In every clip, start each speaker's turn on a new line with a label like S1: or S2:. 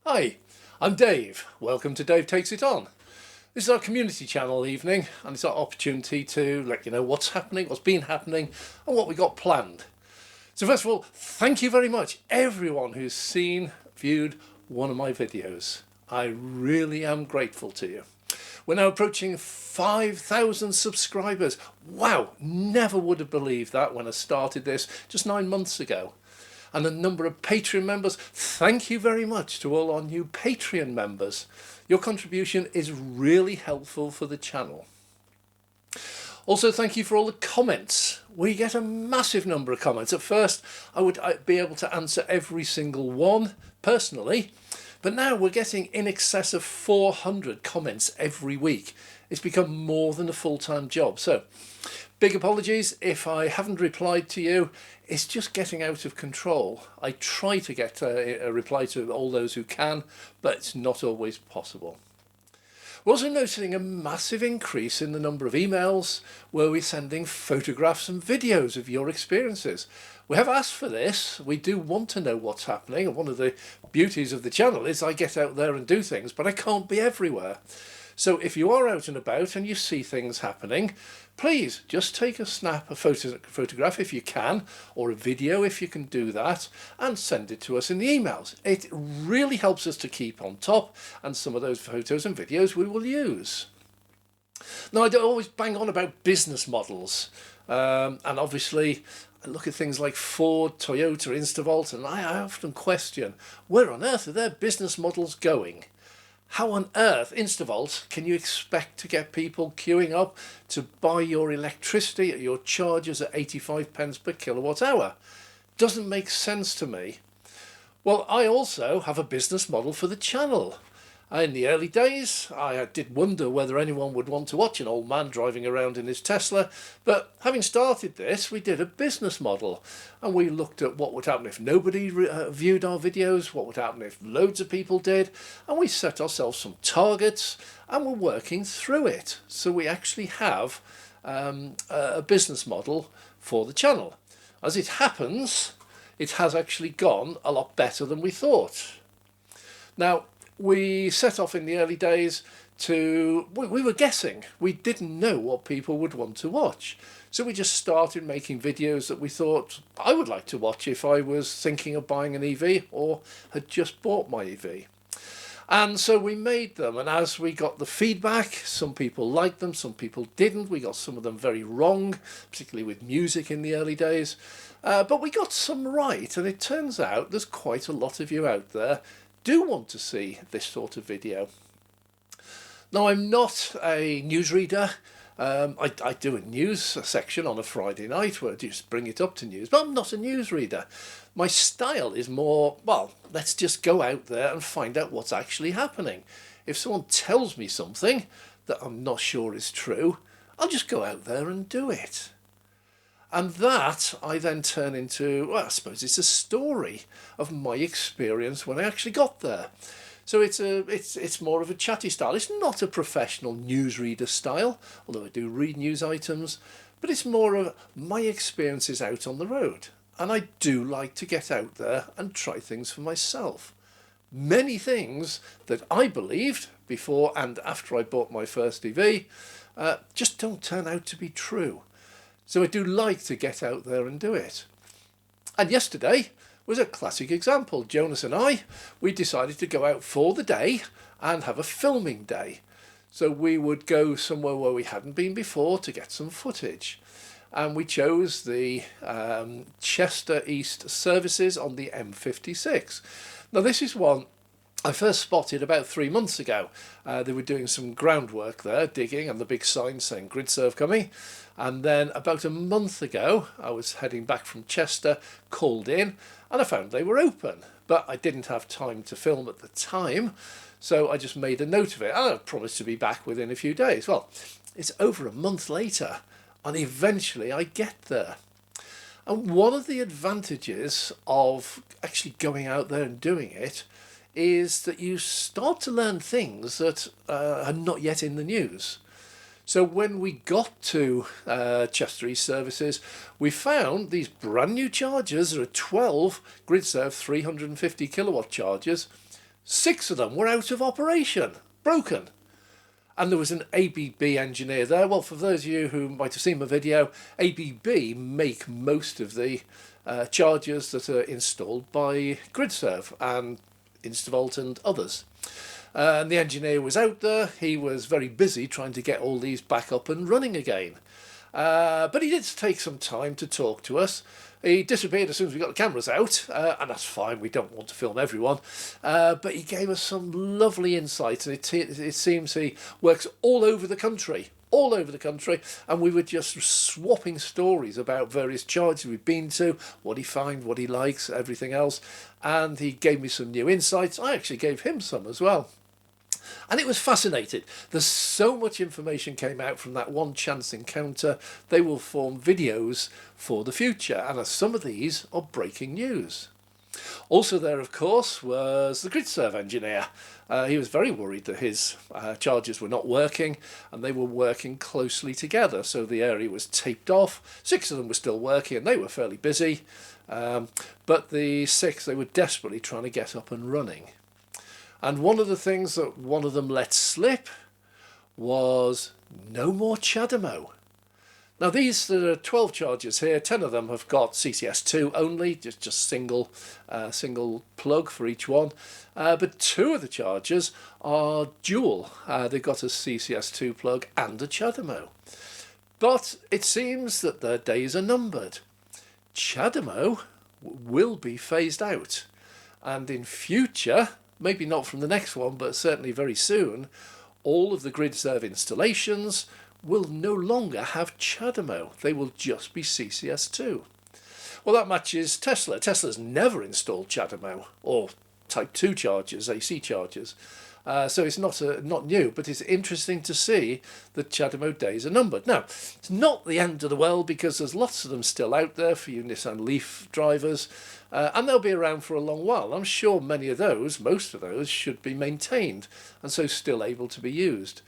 S1: Hi, I'm Dave. Welcome to Dave Takes It On. This is our community channel evening, and it's our opportunity to let you know what's happening, what's been happening, and what we got planned. So first of all, thank you very much, everyone who's seen, viewed one of my videos. I really am grateful to you. We're now approaching 5,000 subscribers. Wow, never would have believed that when I started this just 9 months ago. And a number of Patreon members. Thank you very much to all our new Patreon members. Your contribution is really helpful for the channel. Also, thank you for all the comments. We get a massive number of comments. At first, I would be able to answer every single one personally, but now we're getting in excess of 400 comments every week. It's become more than a full-time job. So, big apologies if I haven't replied to you. It's just getting out of control. I try to get a reply to all those who can, but it's not always possible. We're also noticing a massive increase in the number of emails where we're sending photographs and videos of your experiences. We have asked for this. We do want to know what's happening, and one of the beauties of the channel is I get out there and do things, but I can't be everywhere. So if you are out and about and you see things happening, please just take a snap, a photograph if you can, or a video if you can do that, and send it to us in the emails. It really helps us to keep on top, and some of those photos and videos we will use. Now, I don't always bang on about business models, and obviously I look at things like Ford, Toyota, Instavolt, and I often question, where on earth are their business models going? How on earth, Instavolt, can you expect to get people queuing up to buy your electricity at your chargers at 85 pence per kilowatt hour? Doesn't make sense to me. Well, I also have a business model for the channel. In the early days, I did wonder whether anyone would want to watch an old man driving around in his Tesla, but having started this, we did a business model, and we looked at what would happen if nobody viewed our videos, what would happen if loads of people did, and we set ourselves some targets, and we're working through it. So we actually have a business model for the channel. As it happens, it has actually gone a lot better than we thought. Now, we set off in the early days we were guessing. We didn't know what people would want to watch. So we just started making videos that we thought I would like to watch if I was thinking of buying an EV or had just bought my EV. And so we made them, and as we got the feedback, some people liked them, some people didn't. We got some of them very wrong, particularly with music in the early days. But we got some right, and it turns out there's quite a lot of you out there do want to see this sort of video. Now, I'm not a newsreader. I do a news section on a Friday night where I just bring it up to news, but I'm not a newsreader. My style is more, well, let's just go out there and find out what's actually happening. If someone tells me something that I'm not sure is true, I'll just go out there and do it. And that I then turn into, well, I suppose it's a story of my experience when I actually got there. So it's more of a chatty style. It's not a professional newsreader style, although I do read news items, but it's more of my experiences out on the road. And I do like to get out there and try things for myself. Many things that I believed before and after I bought my first EV just don't turn out to be true. So I do like to get out there and do it. And yesterday was a classic example. Jonas and we decided to go out for the day and have a filming day. So we would go somewhere where we hadn't been before to get some footage. And we chose the Chester East services on the M56. Now, this is one I first spotted about 3 months ago. They were doing some groundwork there, digging, and the big sign saying grid serve coming. And then about a month ago, I was heading back from Chester, called in, and I found they were open. But I didn't have time to film at the time, so I just made a note of it. And I promised to be back within a few days. Well, it's over a month later, and eventually I get there. And one of the advantages of actually going out there and doing it is that you start to learn things that are not yet in the news. So when we got to Chester East services, we found these brand new chargers. There are 12 GridServe 350 kilowatt chargers. 6 of them were out of operation, broken. And there was an ABB engineer there. Well, for those of you who might have seen my video, ABB make most of the chargers that are installed by GridServe and Instavolt and others. And the engineer was out there. He was very busy trying to get all these back up and running again. But he did take some time to talk to us. He disappeared as soon as we got the cameras out, and that's fine, we don't want to film everyone. But he gave us some lovely insights, and it seems he works all over the country, and we were just swapping stories about various charges we've been to, what he finds, what he likes, everything else, and he gave me some new insights. I actually gave him some as well. And it was fascinating. There's so much information came out from that one chance encounter. They will form videos for the future, and some of these are breaking news. Also there, of course, was the GridServe engineer. He was very worried that his chargers were not working, and they were working closely together. So the area was taped off. 6 of them were still working, and they were fairly busy. But the 6, they were desperately trying to get up and running. And one of the things that one of them let slip was no more CHAdeMO. Now these, there are 12 chargers here. 10 of them have got CCS2 only, just single plug for each one. But 2 of the chargers are dual. They've got a CCS2 plug and a CHAdeMO. But it seems that their days are numbered. CHAdeMO will be phased out, and in future, maybe not from the next one, but certainly very soon, all of the GridServe installations will no longer have CHAdeMO. They will just be CCS2. Well, that matches Tesla. Tesla's never installed CHAdeMO or Type 2 chargers, AC chargers. So it's not new, but it's interesting to see that CHAdeMO days are numbered. Now, it's not the end of the world, because there's lots of them still out there for you Nissan Leaf drivers, and they'll be around for a long while. I'm sure most of those should be maintained, and so still able to be used.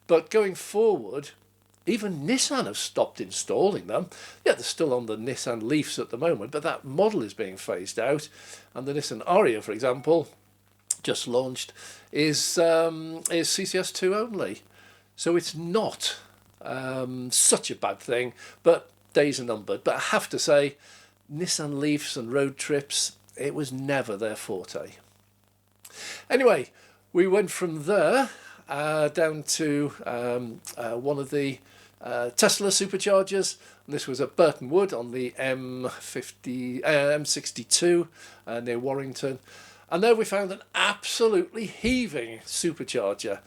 S1: But going forward, even Nissan have stopped installing them. Yeah, they're still on the Nissan Leafs at the moment, but that model is being phased out, and the Nissan Ariya, for example, just launched, is CCS2 only. So it's not such a bad thing, but days are numbered. But I have to say, Nissan Leafs and Roadtrips, it was never their forte. Anyway, we went from there down to one of the Tesla superchargers. And this was at Burton Wood on the M62 near Warrington. And there we found an absolutely heaving supercharger.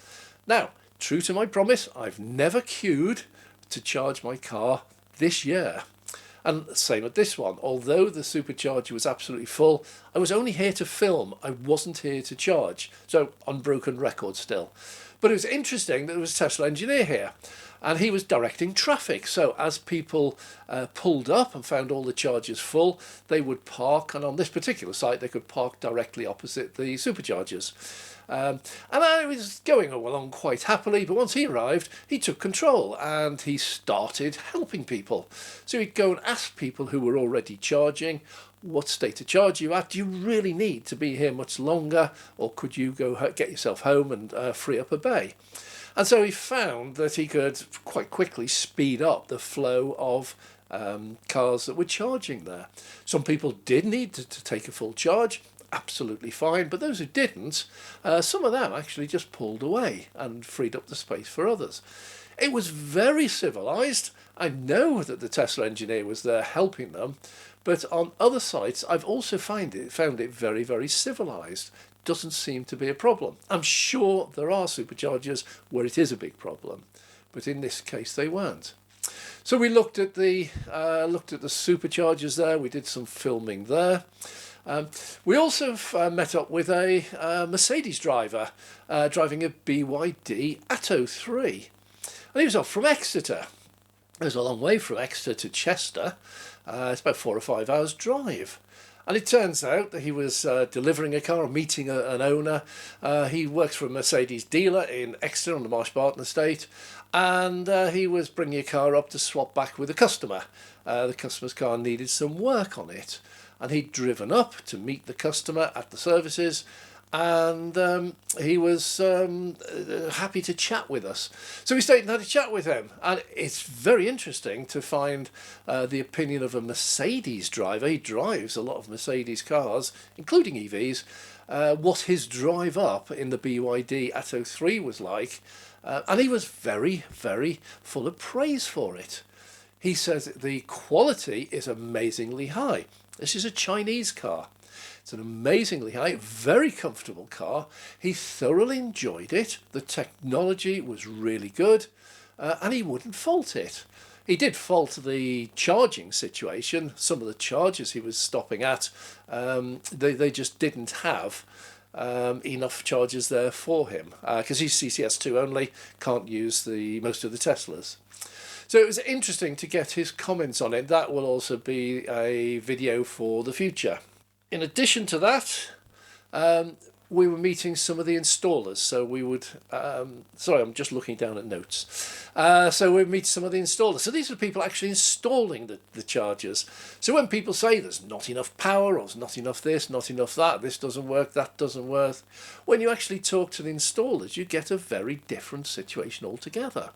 S1: Now, true to my promise, I've never queued to charge my car this year. And same at this one. Although the supercharger was absolutely full, I was only here to film. I wasn't here to charge. So, on broken record still. But it was interesting that there was a Tesla engineer here, and he was directing traffic. So as people pulled up and found all the chargers full, they would park, and on this particular site they could park directly opposite the superchargers. And I was going along quite happily, but once he arrived, he took control and he started helping people. So he'd go and ask people who were already charging, what state of charge are you at? Do you really need to be here much longer, or could you go get yourself home and free up a bay? And so he found that he could quite quickly speed up the flow of cars that were charging there. Some people did need to take a full charge, absolutely fine, but those who didn't, some of them actually just pulled away and freed up the space for others. It was very civilised. I know that the Tesla engineer was there helping them, but on other sites I've also found it very, very civilised. Doesn't seem to be a problem. I'm sure there are superchargers where it is a big problem, but in this case they weren't. So we looked at the superchargers there. We did some filming there. We also met up with a Mercedes driver driving a BYD Atto 3, and he was off from Exeter. It was a long way from Exeter to Chester. It's about 4 or 5 hours drive. And it turns out that he was delivering a car, meeting an owner. He works for a Mercedes dealer in Exeter on the Marsh Barton estate, and he was bringing a car up to swap back with a customer. The customer's car needed some work on it, and he'd driven up to meet the customer at the services, and he was happy to chat with us. So we stayed and had a chat with him, and it's very interesting to find the opinion of a Mercedes driver. He drives a lot of Mercedes cars, including EVs, what his drive up in the BYD Atto 3 was like, and he was very, very full of praise for it. He says the quality is amazingly high. This is a Chinese car. It's an amazingly high, very comfortable car. He thoroughly enjoyed it. The technology was really good, and he wouldn't fault it. He did fault the charging situation. Some of the chargers he was stopping at, they just didn't have enough chargers there for him, because he's CCS2 only, can't use most of the Teslas. So it was interesting to get his comments on it. That will also be a video for the future. In addition to that, we were meeting some of the installers. So we would, sorry, I'm just looking down at notes. So we'd meet some of the installers. So these are people actually installing the chargers. So when people say there's not enough power, or there's not enough this, not enough that, this doesn't work, that doesn't work, when you actually talk to the installers, you get a very different situation altogether.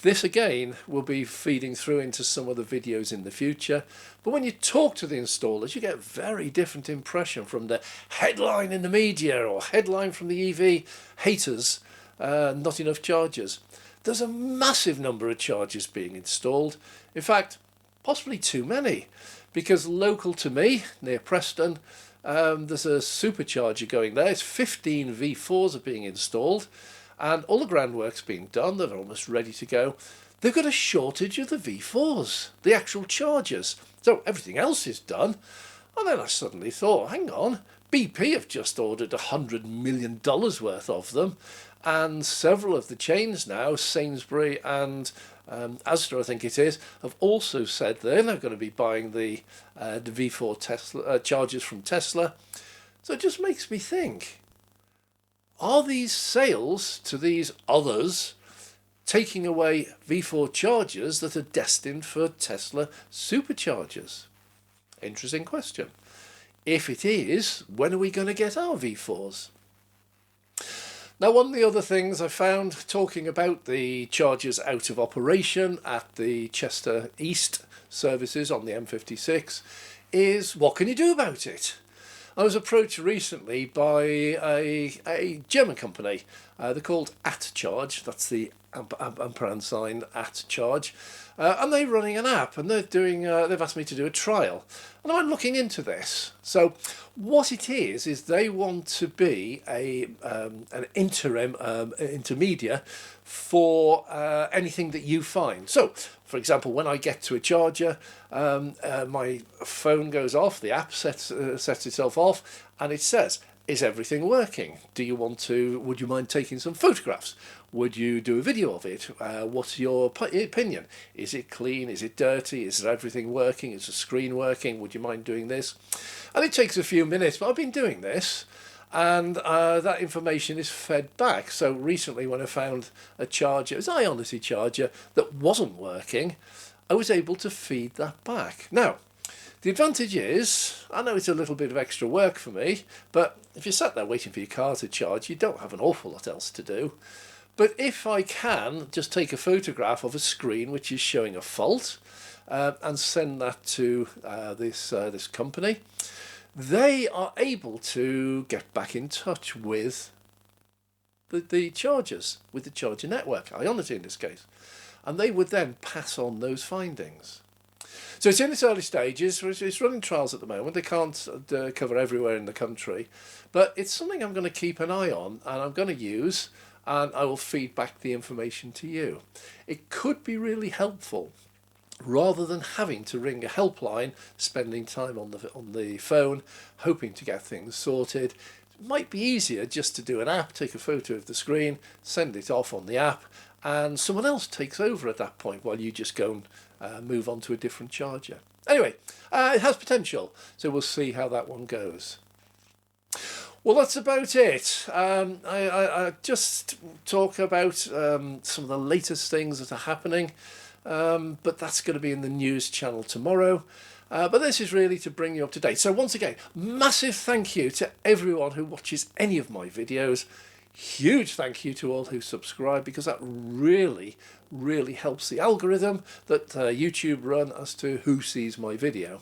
S1: This again will be feeding through into some of the videos in the future. But when you talk to the installers, you get a very different impression from the headline in the media or headline from the EV haters, not enough chargers. There's a massive number of chargers being installed. In fact, possibly too many, because local to me, near Preston, there's a supercharger going there. It's 15 V4s are being installed. And all the groundwork's been done, they're almost ready to go. They've got a shortage of the V4s, the actual chargers. So everything else is done. And then I suddenly thought, hang on, BP have just ordered $100 million worth of them. And several of the chains now, Sainsbury and Asda, I think it is, have also said they're now going to be buying the V4 Tesla chargers from Tesla. So it just makes me think, are these sales to these others taking away V4 chargers that are destined for Tesla superchargers? Interesting question. If it is, when are we going to get our V4s? Now, one of the other things I found talking about the chargers out of operation at the Chester East services on the M56 is, what can you do about it? I was approached recently by a German company. They're called @Charge. That's the ampersand sign @Charge, and they're running an app, and they're doing. They've asked me to do a trial, and I'm looking into this. So, what it is they want to be an interim intermediate for anything that you find. So, for example, when I get to a charger, my phone goes off, the app sets itself off, and it says, is everything working? Would you mind taking some photographs? Would you do a video of it? What's your opinion? Is it clean? Is it dirty? Is everything working? Is the screen working? Would you mind doing this? And it takes a few minutes, but I've been doing this, and that information is fed back. So recently when I found a charger, it was an Ionity charger that wasn't working, I was able to feed that back. Now, the advantage is, I know it's a little bit of extra work for me, but if you're sat there waiting for your car to charge, you don't have an awful lot else to do. But if I can just take a photograph of a screen which is showing a fault and send that to this company, they are able to get back in touch with the chargers, with the charger network, Ionity in this case, and they would then pass on those findings. So it's in its early stages. It's running trials at the moment. They can't cover everywhere in the country, but it's something I'm going to keep an eye on, and I'm going to use, and I will feed back the information to you. It could be really helpful, rather than having to ring a helpline, spending time on the phone, hoping to get things sorted. It might be easier just to do an app, take a photo of the screen, send it off on the app, and someone else takes over at that point while you just go and move on to a different charger. Anyway, it has potential, so we'll see how that one goes. Well, that's about it. I just talk about some of the latest things that are happening, but that's going to be in the news channel tomorrow. But this is really to bring you up to date. So once again, massive thank you to everyone who watches any of my videos. Huge thank you to all who subscribe, because that really helps the algorithm that YouTube run as to who sees my video.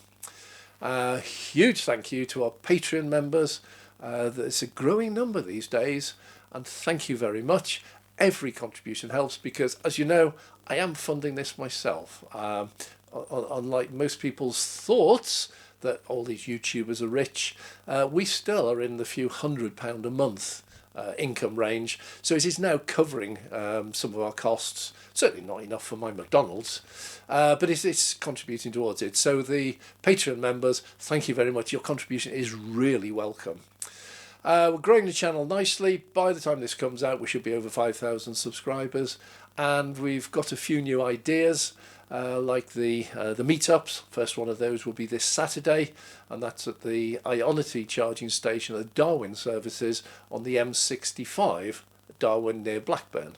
S1: Huge thank you to our Patreon members. There's a growing number these days, and thank you very much. Every contribution helps, because, as you know, I am funding this myself. Unlike most people's thoughts that all these YouTubers are rich, we still are in the few £100 a month income range. So it is now covering some of our costs. Certainly not enough for my McDonald's, but it's contributing towards it. So the Patreon members, thank you very much. Your contribution is really welcome. We're growing the channel nicely. By the time this comes out, we should be over 5,000 subscribers, and we've got a few new ideas, like the meetups. First one of those will be this Saturday, and that's at the Ionity charging station at Darwin services on the M65, Darwin near Blackburn.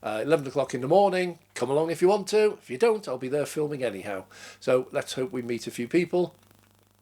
S1: 11 o'clock in the morning. Come along if you want to. If you don't, I'll be there filming anyhow. So let's hope we meet a few people.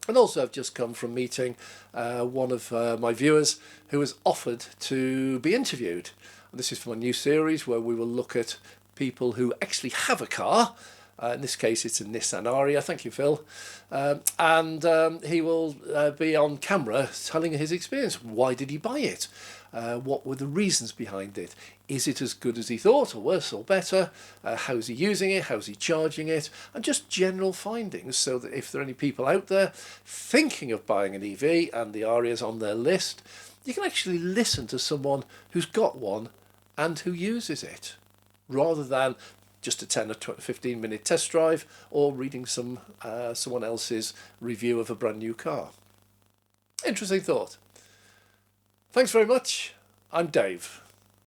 S1: And also, I've just come from meeting one of my viewers who has offered to be interviewed. And this is for my new series where we will look at people who actually have a car. In this case, it's a Nissan Aria. Thank you, Phil. And he will be on camera telling his experience. Why did he buy it? What were the reasons behind it? Is it as good as he thought, or worse, or better? How's he using it? How's he charging it? And just general findings, so that if there are any people out there thinking of buying an EV and the Aria's on their list, you can actually listen to someone who's got one and who uses it, rather than just a 10 or 15 minute test drive or reading someone else's review of a brand new car. Interesting thought. Thanks very much. I'm Dave.